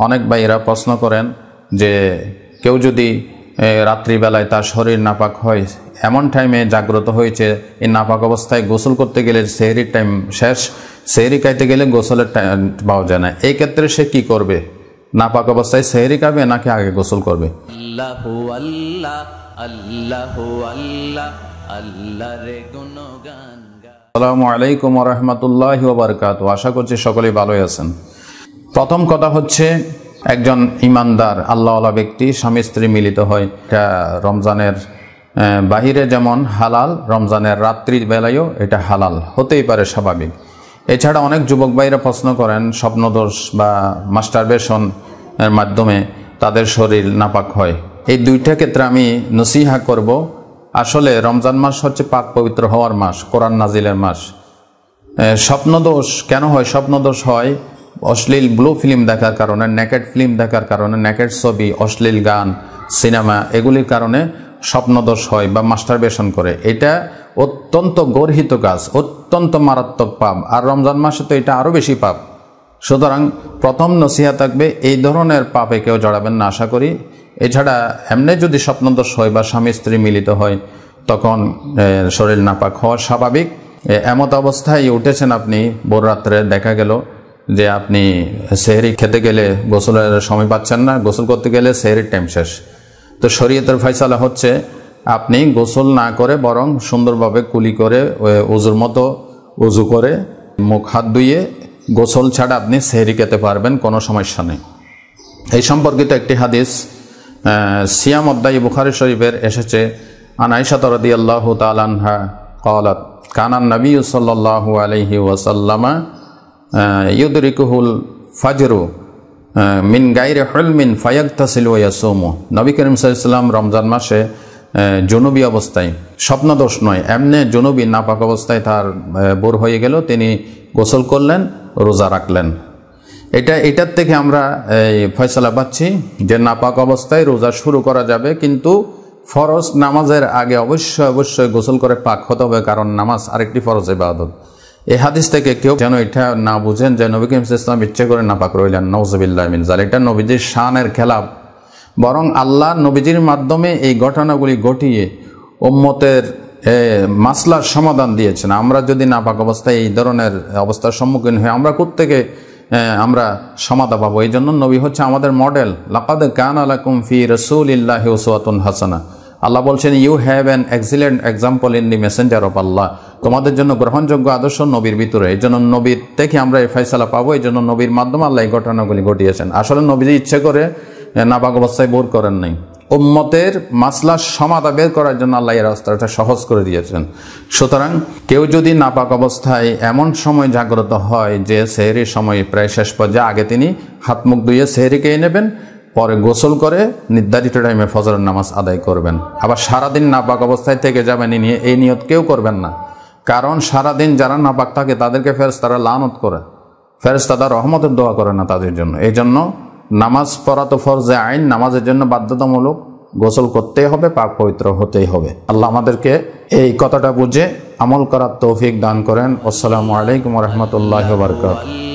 অনেক ভাইয়েরা প্রশ্ন করেন যে কেউ যদি রাত্রিবেলায় তার শরীর নাপাক হয়, এমন টাইমে জাগ্রত হয়েছে, এই নাপাক অবস্থায় গোসল করতে গেলে সেহরির টাইম শেষ, সেহরি খাইতে গেলে গোসলের টাইম পাওয়া যায় না, এই ক্ষেত্রে সে কি করবে? নাপাক অবস্থায় সেহরি খাবে নাকি আগে গোসল করবে? আল্লাহু আল্লাহ আল্লাহু আল্লাহ আল্লাহর গুণগান গাও। আসসালামু আলাইকুম ওয়া রাহমাতুল্লাহি ওয়া বারাকাতুহু। আশা করছি সকলেই ভালোই আছেন। প্রথম কথা হচ্ছে, একজন ইমানদার আল্লাহওয়ালা ব্যক্তি স্বামী স্ত্রী মিলিত হয়, এটা রমজানের বাহিরে যেমন হালাল, রমজানের রাত্রির বেলায়ও এটা হালাল হতেই পারে, স্বাভাবিক। এছাড়া অনেক যুবক ভাইরা প্রশ্ন করেন স্বপ্নদোষ বা মাস্টারবেশন এর মাধ্যমে তাদের শরীর নাপাক হয়। এই দুইটা ক্ষেত্রে আমি নসিহা করব। আসলে রমজান মাস হচ্ছে পাক পবিত্র হওয়ার মাস, কোরআন নাজিলের মাস। স্বপ্নদোষ কেন হয়? স্বপ্নদোষ হয় অশ্লীল ব্লু ফিল্ম দেখার কারণে, নেকেড ফিল্ম দেখার কারণে, নেকেড ছবি, অশ্লীল গান, সিনেমা, এগুলির কারণে স্বপ্নদোষ হয় বা মাস্টারবেশন করে। এটা অত্যন্ত গর্হিত কাজ, অত্যন্ত মারাত্মক পাপ, আর রমজান মাসে তো এটা আরও বেশি পাপ। সুতরাং প্রথম নসিহা থাকবে, এই ধরনের পাপে কেউ জড়াবেন না, আশা করি। এছাড়া এমনি যদি স্বপ্নদোষ হয় বা স্বামী স্ত্রী মিলিত হয়, তখন শরীর নাপাক হওয়া স্বাভাবিক। এমত অবস্থায় উঠেছেন আপনি ভোর রাত্রে, দেখা গেল যে আপনি সেহরি খেতে গেলে গোসলের সময় পাচ্ছেন না, গোসল করতে গেলে সেহরির টাইম শেষ। তো শরীয়তের ফয়সালা হচ্ছে আপনি গোসল না করে বরং সুন্দরভাবে কুলি করে উজুর মতো উজু করে মুখ হাত ধুয়ে গোসল ছাড়া আপনি সেহরি খেতে পারবেন, কোনো সমস্যা নেই। এই সম্পর্কিত একটি হাদিস সিয়াম অধ্যায় বুখারী শরীফের এসেছে। আন আয়েশা রাদিয়াল্লাহু তাআলা আনহা ক্বালাত কানা নবী সাল্লাল্লাহু আলাইহি ওয়াসাল্লাম ইউদরিকুহুল ফাজরু মিন গায়রি হুলমিন ফায়াগতাসিলু ওয়া ইয়াসুমু। নবী করিম সাল্লাল্লাহু আলাইহি ওয়াসাল্লাম রমজান মাসে জুনুবি অবস্থায়, স্বপ্নদোষ নয়, এমনি জুনুবি নাপাক অবস্থায় তার ভোর হয়ে গেল, তিনি গোসল করলেন, রোজা রাখলেন। এটার থেকে আমরা ফয়সালা পাচ্ছি যে নাপাক অবস্থায় রোজা শুরু করা যাবে, কিন্তু ফরজ নামাজের আগে অবশ্যই গোসল করে পাক হতে হবে, কারণ নামাজ আরেকটি ফরজ ইবাদত। এই হাদিস থেকে কেউ যেন এটা না বুঝেন যে নবী করিম সাল্লাল্লাহু আলাইহি ওয়াসাল্লাম ইচ্ছে করে নাপাক রইলেন, নাউযুবিল্লাহি মিন যালিক। এটা নবীজির শানের খেলাফ। বরং আল্লাহ নবীজির মাধ্যমে এই ঘটনাগুলি ঘটিয়ে উম্মতের মাসলার সমাধান দিয়েছেন। আমরা যদি নাপাক অবস্থায় এই ধরনের অবস্থার সম্মুখীন হই, আমরা কোত্থেকে আমরা সমাধা পাবো? এই জন্য নবী হচ্ছে আমাদের মডেল। লাকাদ কানা লাকুম ফি রাসূলিল্লাহি উসওয়াতুন হাসানাহ। আল্লাহ বলছেন, you have an excellent example in the messenger of Allah. তোমাদের জন্য গ্রহণযোগ্য আদর্শ নবীর ভিতরে। এই জন্য নবীর থেকে আমরা এই ফয়সালা পাবো, এই জন্য নবীর মাধ্যমে আল্লাহ এই ঘটনাগুলি ঘটিয়েছেন। আসলে নবীজি ইচ্ছে করে নাপাক অবস্থায় ভোর করেন নাই, উম্মতের মাসলার সমাধা বের করার জন্য আল্লাহ এই রাস্তাটা সহজ করে দিয়েছেন। সুতরাং কেউ যদি নাপাক অবস্থায় এমন সময় জাগ্রত হয় যে সেহরির সময় প্রায় শেষ পর্যায়ে, আগে তিনি হাত মুখ ধুয়ে সেহরি খেয়ে নেবেন, পরে গোসল করে নির্ধারিত টাইমে ফজরের নামাজ আদায় করবেন। আবার সারাদিন নাপাক অবস্থায় থেকে যাবেন এই নিয়ত কেউ করবেন না, কারণ সারাদিন যারা নাপাক থাকে তাদেরকে ফেরেশতারা লানত করে, ফেরেশতারা রহমতের দোয়া করে না তাদের জন্য। এই জন্য নামাজ পড়া তো ফরজে আইন, নামাজের জন্য বাধ্যতামূলক গোসল করতেই হবে, পাক পবিত্র হতেই হবে। আল্লাহ আমাদেরকে এই কথাটা বুঝে আমল করার তৌফিক দান করেন। আসসালামু আলাইকুম ওয়া রাহমাতুল্লাহি ওয়া বারাকাতুহু।